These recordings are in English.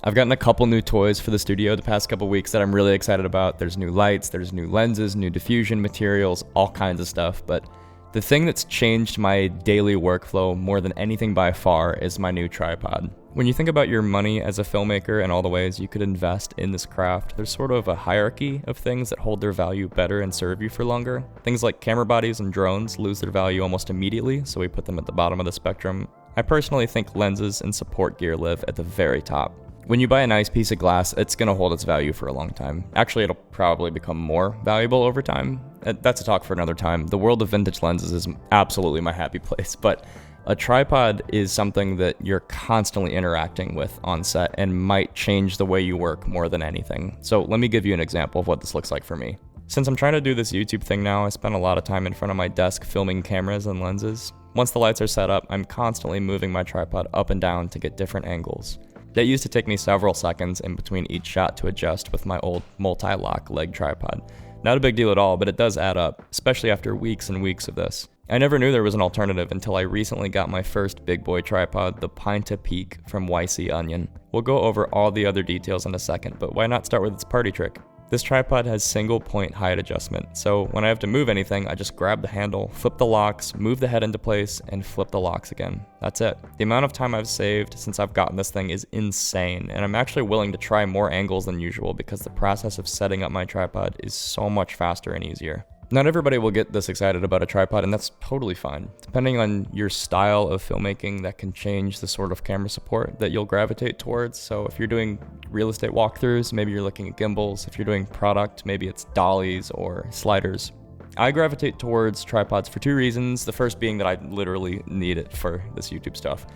I've gotten a couple new toys for the studio the past couple weeks that I'm really excited about. There's new lights, there's new lenses, new diffusion materials, all kinds of stuff. But the thing that's changed my daily workflow more than anything by far is my new tripod. When you think about your money as a filmmaker and all the ways you could invest in this craft, there's sort of a hierarchy of things that hold their value better and serve you for longer. Things like camera bodies and drones lose their value almost immediately, so we put them at the bottom of the spectrum. I personally think lenses and support gear live at the very top. When you buy a nice piece of glass, it's going to hold its value for a long time. Actually, it'll probably become more valuable over time. That's a talk for another time. The world of vintage lenses is absolutely my happy place, but a tripod is something that you're constantly interacting with on set and might change the way you work more than anything. So let me give you an example of what this looks like for me. Since I'm trying to do this YouTube thing now, I spend a lot of time in front of my desk filming cameras and lenses. Once the lights are set up, I'm constantly moving my tripod up and down to get different angles. That used to take me several seconds in between each shot to adjust with my old multi-lock leg tripod. Not a big deal at all, but it does add up, especially after weeks and weeks of this. I never knew there was an alternative until I recently got my first big boy tripod, the Pineta Peak from yconion. We'll go over all the other details in a second, but why not start with its party trick? This tripod has single point height adjustment, so when I have to move anything, I just grab the handle, flip the locks, move the head into place, and flip the locks again. That's it. The amount of time I've saved since I've gotten this thing is insane, and I'm actually willing to try more angles than usual because the process of setting up my tripod is so much faster and easier. Not everybody will get this excited about a tripod, and that's totally fine. Depending on your style of filmmaking, that can change the sort of camera support that you'll gravitate towards. So if you're doing real estate walkthroughs, maybe you're looking at gimbals. If you're doing product, maybe it's dollies or sliders. I gravitate towards tripods for two reasons. The first being that I literally need it for this YouTube stuff.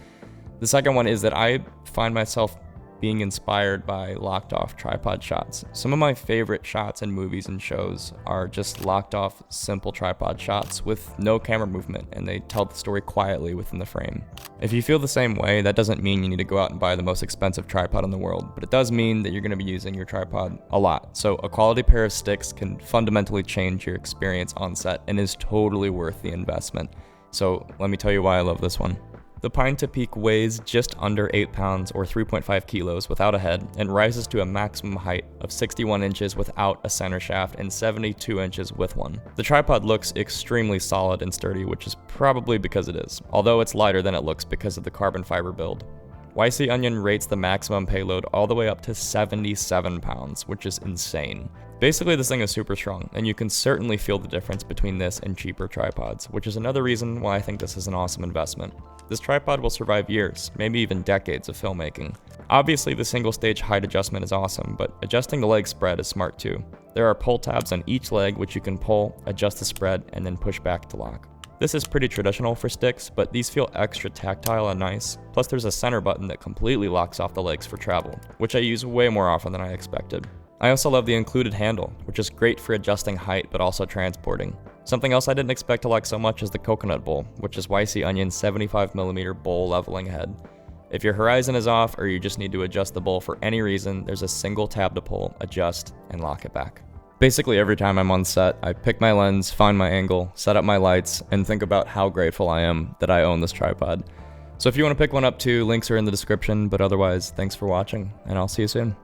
The second one is that I find myself being inspired by locked off tripod shots. Some of my favorite shots in movies and shows are just locked off simple tripod shots with no camera movement, and they tell the story quietly within the frame. If you feel the same way, that doesn't mean you need to go out and buy the most expensive tripod in the world, but it does mean that you're going to be using your tripod a lot. So a quality pair of sticks can fundamentally change your experience on set and is totally worth the investment. So let me tell you why I love this one. The Pineta Peak weighs just under 8 pounds or 3.5 kilos without a head and rises to a maximum height of 61 inches without a center shaft and 72 inches with one. The tripod looks extremely solid and sturdy, which is probably because it is, although it's lighter than it looks because of the carbon fiber build. yconion rates the maximum payload all the way up to 77 pounds, which is insane. Basically, this thing is super strong, and you can certainly feel the difference between this and cheaper tripods, which is another reason why I think this is an awesome investment. This tripod will survive years, maybe even decades of filmmaking. Obviously, the single stage height adjustment is awesome, but adjusting the leg spread is smart too. There are pull tabs on each leg which you can pull, adjust the spread, and then push back to lock. This is pretty traditional for sticks, but these feel extra tactile and nice. Plus there's a center button that completely locks off the legs for travel, which I use way more often than I expected. I also love the included handle, which is great for adjusting height but also transporting. Something else I didn't expect to like so much is the coconut bowl, which is yconion's 75mm bowl leveling head. If your horizon is off or you just need to adjust the bowl for any reason, there's a single tab to pull, adjust, and lock it back. Basically every time I'm on set, I pick my lens, find my angle, set up my lights, and think about how grateful I am that I own this tripod. So if you want to pick one up too, links are in the description, but otherwise, thanks for watching, and I'll see you soon.